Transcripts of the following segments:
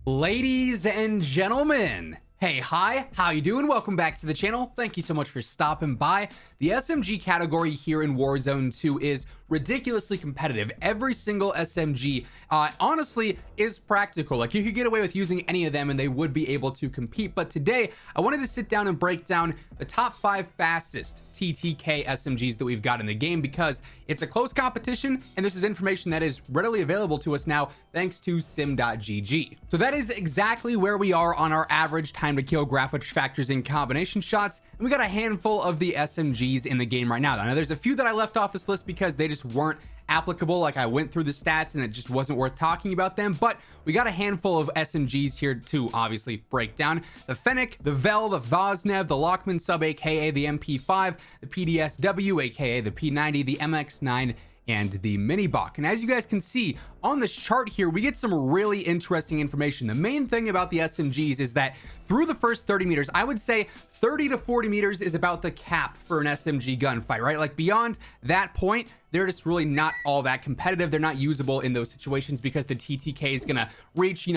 Ladies and gentlemen, hey, hi, how you doing? Welcome back to the channel. Thank you so much for stopping by. The SMG category here in Warzone 2 is ridiculously competitive. Every single SMG, honestly, is practical. Like, you could get away with using any of them and they would be able to compete. But today, I wanted to sit down and break down the top 5 fastest TTK SMGs that we've got in the game, because it's a close competition and this is information that is readily available to us now thanks to sim.gg. So that is exactly where we are on our average time to kill graph, which factors in combination shots, and we got a handful of the SMGs in the game right now. Now there's a few that I left off this list because they just weren't applicable. Like, I went through the stats and it just wasn't worth talking about them, but we got a handful of SMGs here to obviously break down. The FENNEC, the Vel, the Vaznev, the Lachmann sub, aka the MP5, the PDSW, aka the P90, the MX9, and the mini bok. And as you guys can see on this chart here, we get some really interesting information. The main thing about the SMGs is that through the first 30 meters, I would say 30 to 40 meters is about the cap for an SMG gunfight, right? Like, beyond that point, they're just really not all that competitive. They're not usable in those situations because the TTK is gonna reach,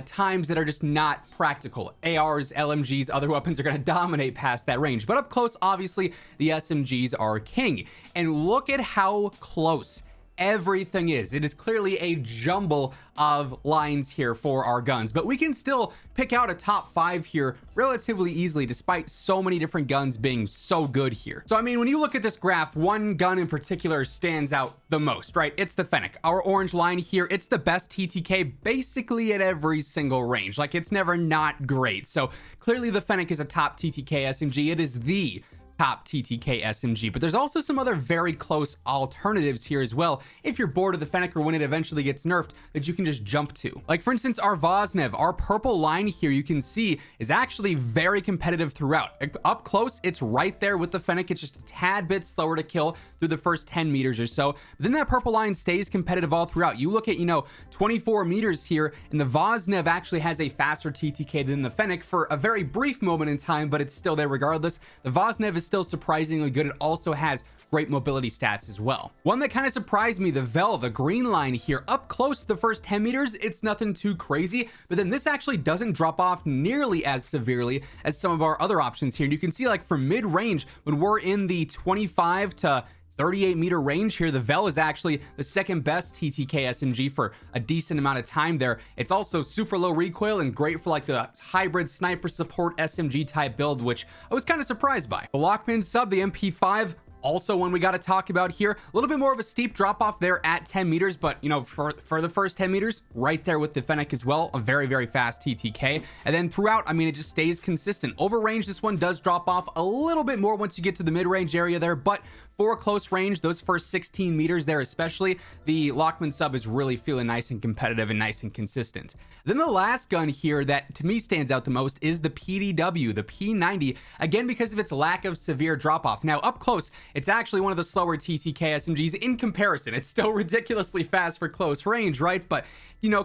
times that are just not practical. ARs, LMGs, other weapons are gonna dominate past that range. But up close, obviously, the SMGs are king. And look at how close everything is. It is clearly a jumble of lines here for our guns, but we can still pick out a top 5 here relatively easily, despite so many different guns being so good here. So I mean, when you look at this graph, one gun in particular stands out the most, right? It's the FENNEC. Our orange line here, it's the best TTK basically at every single range. Like, it's never not great. So clearly the FENNEC is a top TTK SMG. It is the top TTK SMG, but there's also some other very close alternatives here as well, if you're bored of the FENNEC or when it eventually gets nerfed, that you can just jump to. Like, for instance, our Vaznev, our purple line here, you can see is actually very competitive throughout. Up close, it's right there with the FENNEC. It's just a tad bit slower to kill through the first 10 meters or so. But then that purple line stays competitive all throughout. You look at, 24 meters here, and the Vaznev actually has a faster TTK than the FENNEC for a very brief moment in time, but it's still there regardless. The Vaznev is still surprisingly good. It also has great mobility stats as well. One that kind of surprised me, the Vel, the green line here, up close to the first 10 meters, it's nothing too crazy, but then this actually doesn't drop off nearly as severely as some of our other options here. And you can see, like, for mid-range, when we're in the 25 to 38 meter range here, the Vel is actually the second best TTK SMG for a decent amount of time there. It's also super low recoil and great for like the hybrid sniper support SMG type build, which I was kind of surprised by. The Lachmann sub, the MP5, also one we got to talk about here. A little bit more of a steep drop off there at 10 meters, but for the first 10 meters, right there with the FENNEC as well, a very, very fast TTK. And then throughout, I mean, it just stays consistent. Over range, this one does drop off a little bit more once you get to the mid-range area there, but for close range, those first 16 meters there especially, the Lachmann sub is really feeling nice and competitive and nice and consistent. Then the last gun here that to me stands out the most is the PDW, the P90, again because of its lack of severe drop off. Now up close, it's actually one of the slower TTK SMGs in comparison. It's still ridiculously fast for close range, right? But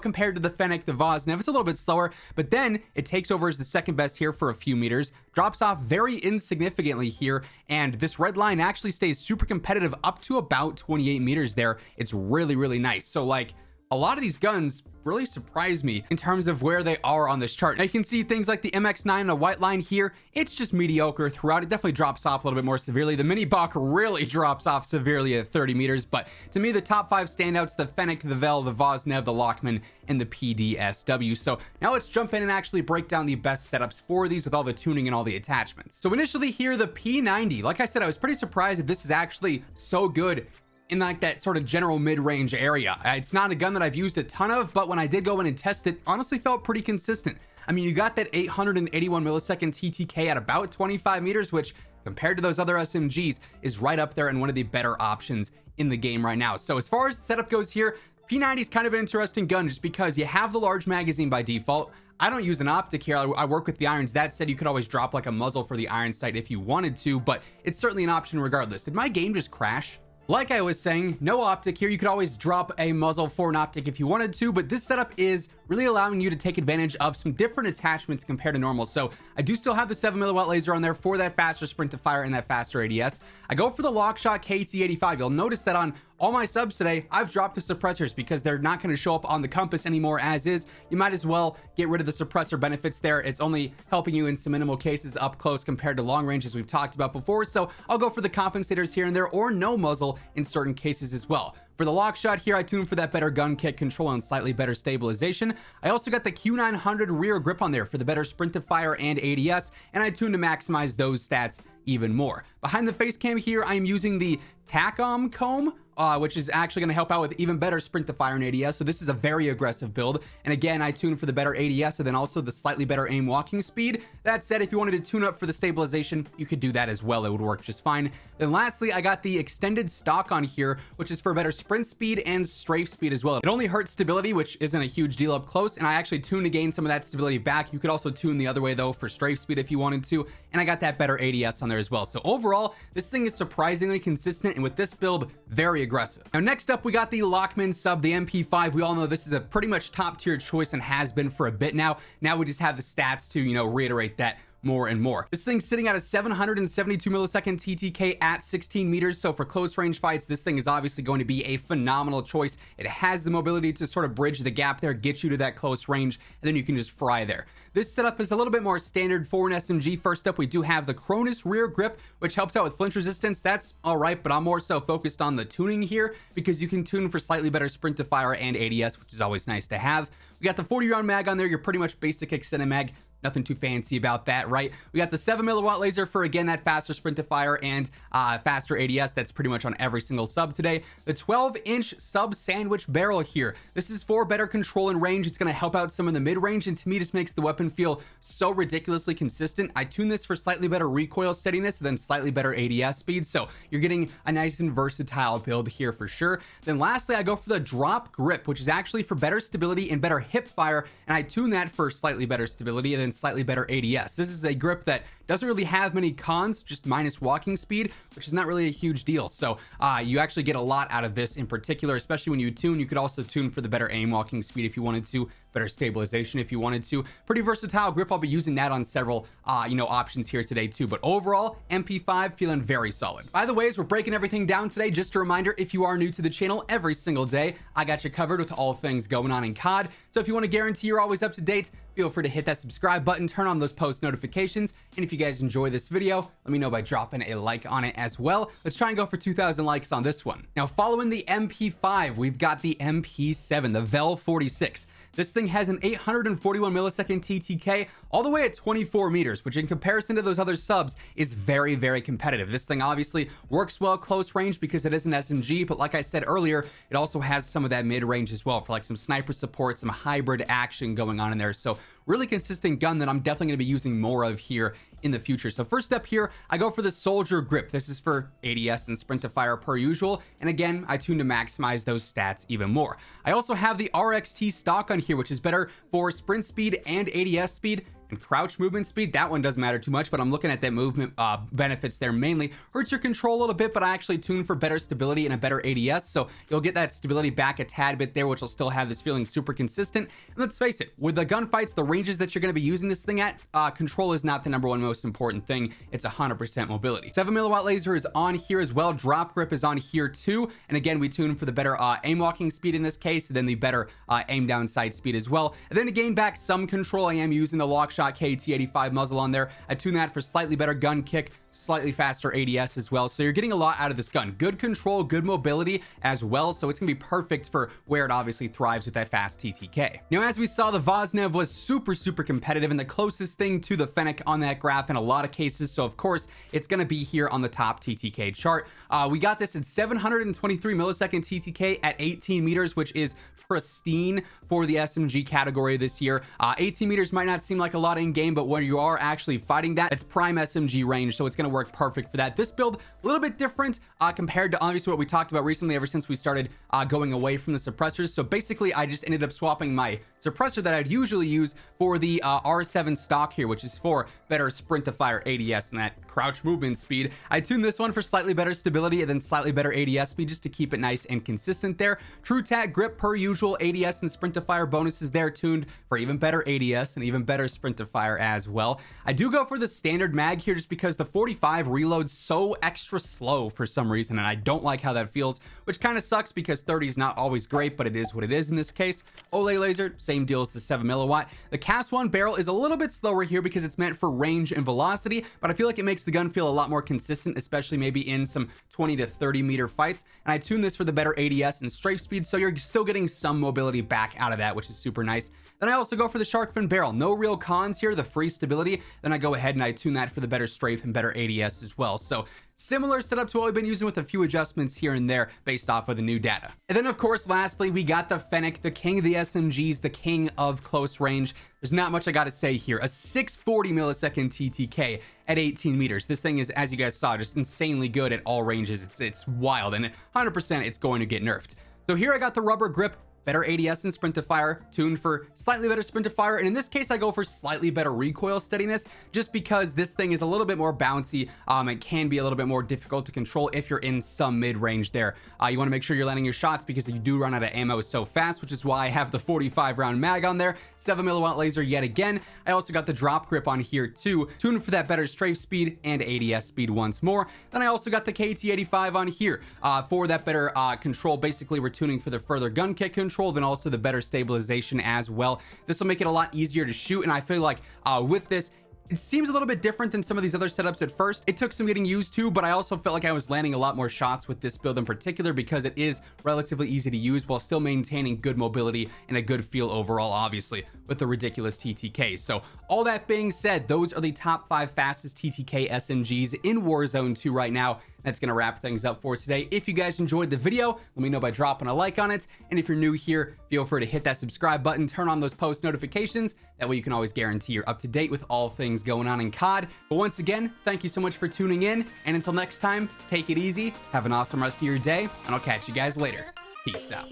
compared to the FENNEC, the Vaznev, it's a little bit slower, but then it takes over as the second best here for a few meters, drops off very insignificantly here, and this red line actually stays super competitive up to about 28 meters there. It's really, really nice. So, like, a lot of these guns really surprise me in terms of where they are on this chart. Now you can see things like the MX9, the white line here, it's just mediocre throughout. It definitely drops off a little bit more severely. The mini bok really drops off severely at 30 meters, but to me, the top 5 standouts, the FENNEC, the Vel, the Vaznev, the Lachmann, and the PDSW. So now let's jump in and actually break down the best setups for these with all the tuning and all the attachments. So initially here, the P90, like I said, I was pretty surprised that this is actually so good in like that sort of general mid-range area. It's not a gun that I've used a ton of, but when I did go in and test it, honestly felt pretty consistent. I mean, you got that 881 millisecond TTK at about 25 meters, which compared to those other SMGs is right up there and one of the better options in the game right now. So as far as the setup goes here, P90 is kind of an interesting gun just because you have the large magazine by default. I don't use an optic here. I work with the irons. That said, you could always drop like a muzzle for the iron sight if you wanted to, but it's certainly an option regardless. Did my game just crash? Like I was saying, no optic here. You could always drop a muzzle for an optic if you wanted to, but this setup is really allowing you to take advantage of some different attachments compared to normal. So I do still have the 7mm laser on there for that faster sprint to fire and that faster ADS. I go for the Lockshot KT85. You'll notice that on all my subs today, I've dropped the suppressors because they're not going to show up on the compass anymore as is. You might as well get rid of the suppressor benefits there. It's only helping you in some minimal cases up close compared to long range, as we've talked about before. So I'll go for the compensators here and there, or no muzzle in certain cases as well. For the Lockshot here, I tuned for that better gun kick control and slightly better stabilization. I also got the Q900 rear grip on there for the better sprint to fire and ADS, and I tuned to maximize those stats even more. Behind the face cam here, I am using the TACOM comb, which is actually going to help out with even better sprint to fire and ADS. So this is a very aggressive build. And again, I tuned for the better ADS and then also the slightly better aim walking speed. That said, if you wanted to tune up for the stabilization, you could do that as well. It would work just fine. Then lastly, I got the extended stock on here, which is for better sprint speed and strafe speed as well. It only hurts stability, which isn't a huge deal up close. And I actually tuned to gain some of that stability back. You could also tune the other way though for strafe speed if you wanted to. And I got that better ADS on there as well. So overall, this thing is surprisingly consistent, and with this build, very aggressive. Now next up, we got the Lachmann sub, the MP5. We all know this is a pretty much top tier choice and has been for a bit now. Now we just have the stats to, reiterate that more and more. This thing's sitting at a 772 millisecond TTK at 16 meters. So for close range fights, this thing is obviously going to be a phenomenal choice. It has the mobility to sort of bridge the gap there, get you to that close range, and then you can just fry there. This setup is a little bit more standard for an SMG. First up, we do have the Cronus rear grip, which helps out with flinch resistance. That's all right, but I'm more so focused on the tuning here because you can tune for slightly better sprint to fire and ADS, which is always nice to have. We got the 40-round mag on there, your pretty much basic extended mag. Nothing too fancy about that, right? We got the 7mm laser for, again, that faster sprint to fire and faster ADS. That's pretty much on every single sub today. The 12-inch sub sandwich barrel here. This is for better control and range. It's going to help out some in the mid-range, and to me, just makes the weapon feel so ridiculously consistent. I tuned this for slightly better recoil steadiness and then slightly better ADS speed, so you're getting a nice and versatile build here for sure. Then lastly, I go for the drop grip, which is actually for better stability and better hip fire, and I tune that for slightly better stability and then slightly better ADS. This is a grip that doesn't really have many cons, just minus walking speed, which is not really a huge deal. So you actually get a lot out of this in particular, especially when you tune. You could also tune for the better aim walking speed if you wanted to, better stabilization if you wanted to. Pretty versatile grip. I'll be using that on several options here today too. But overall, MP5 feeling very solid. By the way, as we're breaking everything down today, just a reminder, if you are new to the channel, every single day I got you covered with all things going on in COD. So if you want to guarantee you're always up to date, feel free to hit that subscribe button, turn on those post notifications, and if you guys enjoy this video, let me know by dropping a like on it as well. Let's try and go for 2,000 likes on this one. Now, following the MP5, we've got the MP7, the Vel 46. This thing has an 841 millisecond TTK all the way at 24 meters, which in comparison to those other subs is very, very competitive. This thing obviously works well close range because it is an SMG, but like I said earlier, it also has some of that mid range as well for like some sniper support, some hybrid action going on in there. So really consistent gun that I'm definitely going to be using more of here in the future. So first up here, I go for the soldier grip. This is for ADS and sprint to fire per usual. And again, I tune to maximize those stats even more. I also have the RXT stock on here, which is better for sprint speed and ADS speed. And crouch movement speed, that one doesn't matter too much, but I'm looking at that movement benefits there mainly. Hurts your control a little bit, but I actually tune for better stability and a better ADS, so you'll get that stability back a tad bit there, which will still have this feeling super consistent. And let's face it, with the gunfights, the ranges that you're going to be using this thing at, control is not the #1 most important thing. It's 100% mobility. 7mm laser is on here as well. Drop grip is on here too. And again, we tune for the better aim walking speed in this case, and then the better aim down sight speed as well. And then to gain back some control, I am using the Lockshot KT85 muzzle on there. I tune that for slightly better gun kick, slightly faster ADS as well. So you're getting a lot out of this gun. Good control, good mobility as well. So it's gonna be perfect for where it obviously thrives with that fast TTK. Now, as we saw, the Vaznev was super competitive and the closest thing to the FENNEC on that graph in a lot of cases. So of course, it's gonna be here on the top TTK chart. We got this at 723 millisecond TTK at 18 meters, which is pristine for the SMG category this year. 18 meters might not seem like a lot in game, but when you are actually fighting that, it's prime SMG range. So it's gonna going to work perfect for that. This build, a little bit different compared to obviously what we talked about recently ever since we started going away from the suppressors. So basically, I just ended up swapping my suppressor that I'd usually use for the R7 stock here, which is for better sprint to fire ADS and that crouch movement speed. I tuned this one for slightly better stability and then slightly better ADS speed just to keep it nice and consistent there. True Tac grip per usual, ADS and sprint to fire bonuses there tuned for even better ADS and even better sprint to fire as well. I do go for the standard mag here just because the 45 reloads so extra slow for some reason, and I don't like how that feels, which kind of sucks because 30 is not always great, but it is what it is in this case. Olay laser, same deal as the 7 milliwatt. The cast one barrel is a little bit slower here because it's meant for range and velocity, but I feel like it makes the gun feel a lot more consistent, especially maybe in some 20 to 30 meter fights. And I tune this for the better ADS and strafe speed, so you're still getting some mobility back out of that, which is super nice. Then I also go for the shark fin barrel. No real cons here, the free stability. Then I go ahead and I tune that for the better strafe and better ADS as well. So similar setup to what we've been using with a few adjustments here and there based off of the new data. And then of course, lastly, we got the FENNEC, the king of the SMGs, the king of close range. There's not much I got to say here. A 640 millisecond TTK at 18 meters. This thing is, as you guys saw, just insanely good at all ranges. It's wild, and 100% it's going to get nerfed. So here I got the rubber grip, better ADS and sprint to fire, tuned for slightly better sprint to fire, and in this case I go for slightly better recoil steadiness just because this thing is a little bit more bouncy. It can be a little bit more difficult to control if you're in some mid-range there. You want to make sure you're landing your shots because you do run out of ammo so fast, which is why I have the 45 round mag on there. 7 milliwatt laser yet again. I also got the drop grip on here too, tuned for that better strafe speed and ADS speed once more. Then I also got the KT85 on here for that better control. Basically we're tuning for the further gun kick control, then also the better stabilization as well. This will make it a lot easier to shoot, and I feel like with this, it seems a little bit different than some of these other setups at first. It took some getting used to, but I also felt like I was landing a lot more shots with this build in particular because it is relatively easy to use while still maintaining good mobility and a good feel overall, obviously, with the ridiculous TTK. So all that being said, those are the top 5 fastest TTK SMGs in Warzone 2 right now. That's going to wrap things up for today. If you guys enjoyed the video, let me know by dropping a like on it. And if you're new here, feel free to hit that subscribe button, turn on those post notifications. That way you can always guarantee you're up to date with all things going on in COD. But once again, thank you so much for tuning in. And until next time, take it easy, have an awesome rest of your day, and I'll catch you guys later. Peace out.